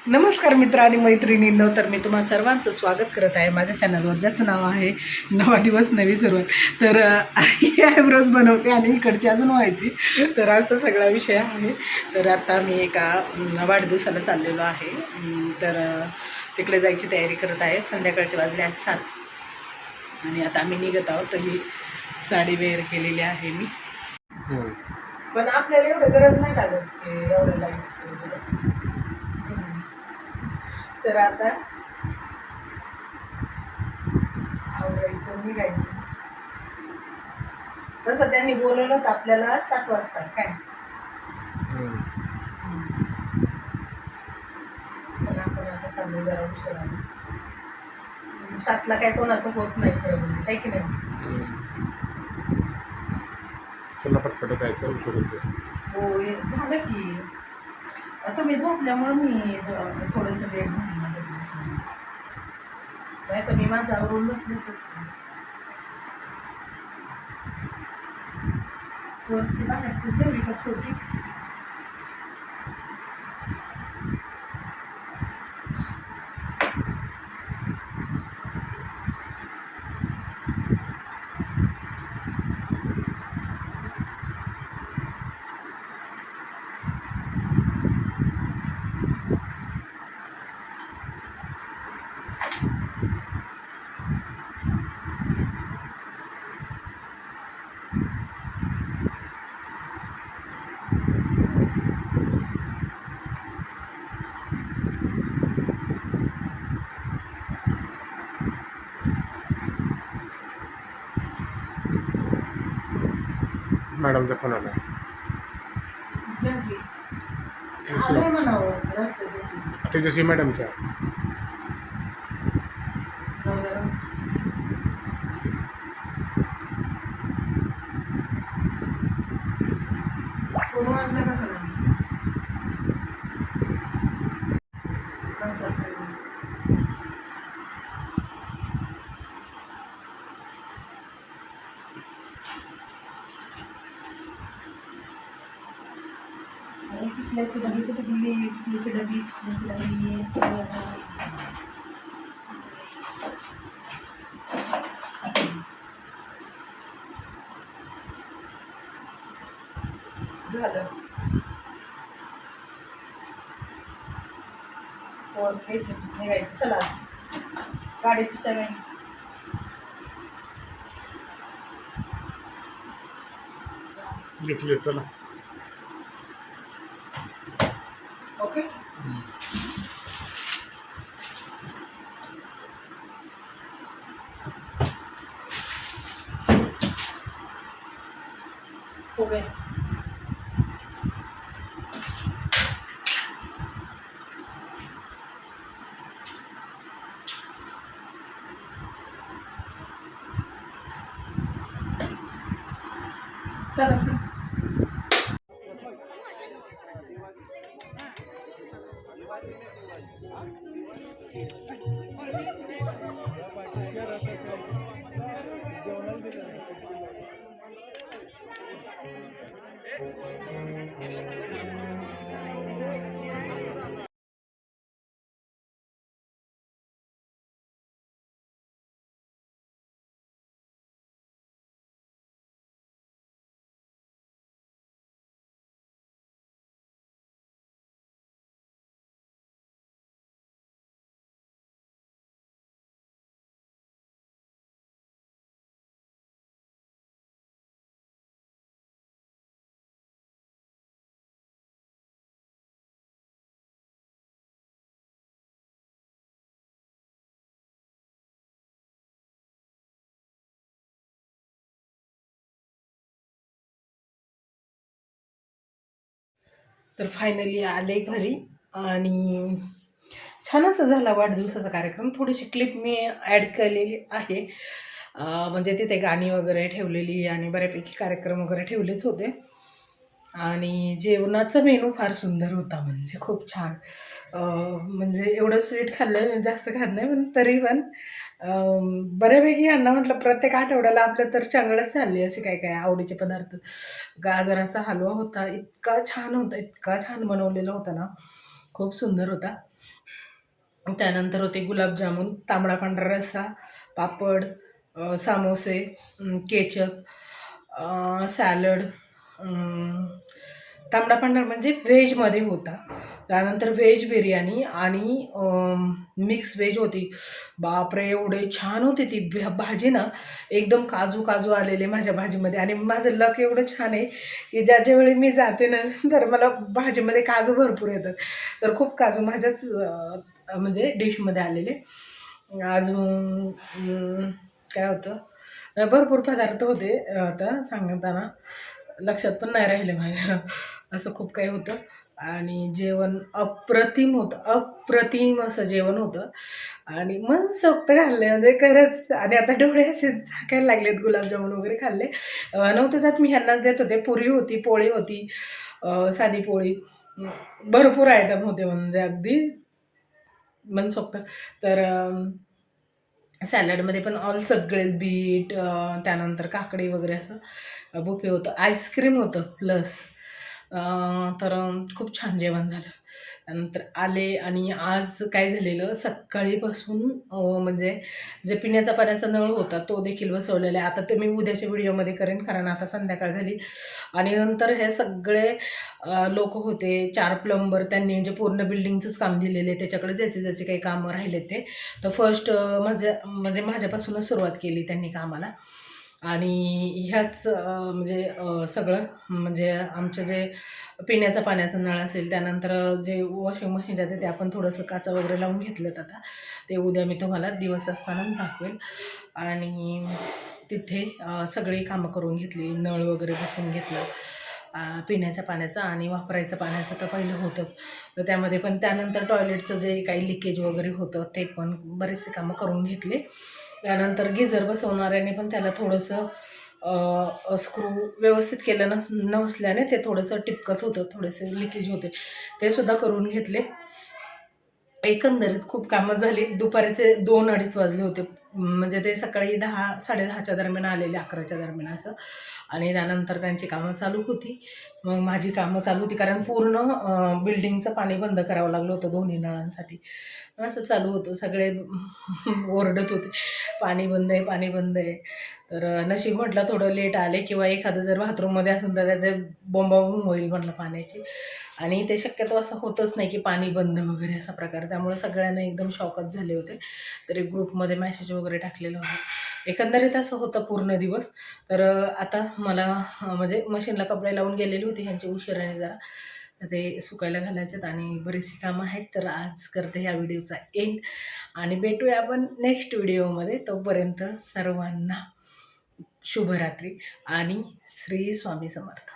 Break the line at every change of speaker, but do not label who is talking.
नमस्कार मित्र आणि मैत्रिणींनो, तर मी तुम्हा सर्वांचं स्वागत करत आहे माझ्या चॅनलवर, ज्याचं नाव आहे नवा दिवस नवी सुरुवात. तर आई आयब्रोज बनवते आणि इकडची अजून व्हायची, तर असा सगळा विषय आहे. तर आता मी एका वाढदिवसाला चाललेलो आहे. तर तिकडे जायची तयारी करत आहे. संध्याकाळचे वाजले आज 7 आणि आता आम्ही निघत आहोत. तर ही साडी वेअर केलेली आहे मी, पण आपल्याला एवढं गरज नाही लागत की एवढं लाईट्स वगैरे. तर आता आवडायचं निघायचं. तसं त्यांनी बोलवलं तर आपल्याला 7 वाजता काय, पण आपण आता चाललो जरा उशिराने. 7ला काय कोणाचं होत नाही खरं म्हणजे, आहे की नाही?
चला पटपट जायचं, उशीर होतो.
हो, हे झालं की आता मी झोपल्यामुळे मी थोडंसं लेट झालं माझं. नाही तर मी माझं आवरून बसलेच असते. वरती बाहेरची ठेवली का छोटी.
मॅडमचा फोन आला.
जेवली आलोय म्हणावं रस्ते
त्याच्याशी मॅडमच्या
कोण वाजलं का तुला? टिकल्याची डबी कुठे दिली? टिकल्याची डबी झालं. पोच घ्यायची, निघायचं. चला गाडीची चावी
घेतली. चला
ओके. हो गए. चला चला. तर फायनली आले घरी आणि छान असं झाला वाढदिवसाचा कार्यक्रम. थोडीशी क्लिप मी ॲड केलेली आहे. म्हणजे तिथे गाणी वगैरे ठेवलेली आणि बऱ्यापैकी कार्यक्रम वगैरे ठेवलेच होते. आणि जेवणाचा मेनू फार सुंदर होता, म्हणजे खूप छान. म्हणजे एवढं स्वीट खाल्लं जास्त खात नाही, पण तरी पण बऱ्यापैकी यांना म्हटलं प्रत्येक आठवड्याला आपलं तर चंगळच चालली असे काय काय आवडीचे पदार्थ. गाजराचा हलवा होता, इतका छान होता, इतका छान बनवलेला होता ना, खूप सुंदर होता. त्यानंतर होते गुलाबजामुन, तांबडा पांढरा रस्सा, पापड, समोसे, केचप, सॅलड, तांबडा पांढरा म्हणजे व्हेजमध्ये होता. त्यानंतर व्हेज बिर्याणी आणि मिक्स व्हेज होती. बापरे! एवढे छान होती ती भाजी ना, एकदम काजू काजू आलेले माझ्या भाजीमध्ये. आणि माझं लक एवढं छान आहे की ज्याच्या वेळी मी जाते ना, तर मला भाजीमध्ये काजू भरपूर येतात. तर खूप काजू माझ्याच म्हणजे डिशमध्ये आलेले. अजून काय होतं, भरपूर पदार्थ होते. आता सांगताना लक्षात पण नाही राहिले माझ्या. असं खूप काही होतं आणि जेवण अप्रतिम होतं, अप्रतिम असं जेवण होतं आणि मनसोक्त खाल्ले म्हणजे खरंच. आणि आता डोळे असे झाकायला लागलेत. गुलाबजामुन वगैरे खाल्ले नव्हते जात, मी ह्यांनाच देत होते. पुरी होती, पोळी होती, साधी पोळी, भरपूर आयटम होते म्हणजे अगदी मनसोक्त. तर सॅलडमध्ये पण ऑल सगळेच बीट, त्यानंतर काकडी वगैरे असं बुफे होतं. आईस्क्रीम होतं प्लस. तर खूप छान जेवण झालं. त्यानंतर आले आणि आज काय झालेलं, सकाळीपासून म्हणजे जे पिण्याचा पाण्याचा नळ होता तो देखील बसवलेला आहे. आता ते मी उद्याच्या व्हिडिओमध्ये करेन, कारण आता संध्याकाळ झाली. आणि नंतर हे सगळे लोक होते, 4 प्लंबर. त्यांनी म्हणजे पूर्ण बिल्डिंगचंच काम दिलेलं आहे, त्याच्याकडे ज्याचे ज्याचे काही कामं राहिले ते. तर फर्स्ट माझ्यापासूनच सुरुवात केली त्यांनी कामाला. आणि ह्याच म्हणजे सगळं म्हणजे आमचं जे पिण्याचा पाण्याचा नळ असेल, त्यानंतर जे वॉशिंग मशीन जाते ते आपण थोडंसं काचा वगैरे लावून घेतलेत. आता ते उद्या मी तुम्हाला दिवस असताना दाखवेल. आणि तिथे सगळी कामं करून घेतली, नळ वगैरे बसवून घेतलं. पिण्याच्या पाण्याचं आणि वापरायचं पाण्याचं तर पहिलं होतंच. तर त्यामध्ये पण त्यानंतर टॉयलेटचं जे काही लिकेज वगैरे होतं ते पण बरेचसे कामं करून घेतले. त्यानंतर गिझर बसवणाऱ्याने पण त्याला थोडंसं स्क्रू व्यवस्थित केलं नसल्याने ते थोडंसं टिपकत होतं, थोडेसे लिकेज होते, ते सुद्धा करून घेतले. एकंदरीत खूप कामं झाली. दुपारचे 2-2:30 वाजले होते. म्हणजे ते सकाळी 10-10:30च्या दरम्यान आलेले, 11च्या दरम्यान असं. आणि त्यानंतर त्यांची कामं चालू होती. मग माझी कामं चालू होती, कारण पूर्ण बिल्डिंगचं पाणी बंद करावं लागलं होतं दोन्ही नळांसाठी. असं चालू होतं, सगळे ओरडत होते, पाणी बंद आहे, पाणी बंद आहे. तर नशीब म्हटलं थोडं लेट आले, किंवा एखादं जर बाथरूममध्ये असेल तर त्याचे बोंबाबोंब होईल म्हटलं पाण्याची. आणि ते शक्यतो असं होतच नाही की पाणी बंद वगैरे असा प्रकार. त्यामुळे सगळ्यांना एकदम शॉकच झाले होते. तरी ग्रुपमध्ये मेसेज वगैरे टाकलेलं होतं. एकंदरीत असं होतं पूर्ण दिवस. तर आता मला म्हणजे मशीनला कपडे लावून गेलेली होती ह्यांची उशिराने जरा, ते सुकायला घालायच्यात आणि बरीचशी कामं आहेत. तर आज करते ह्या व्हिडिओचा एंड आणि भेटूया आपण नेक्स्ट व्हिडिओमध्ये. तोपर्यंत सर्वांना शुभरात्री आणि श्री स्वामी समर्थ.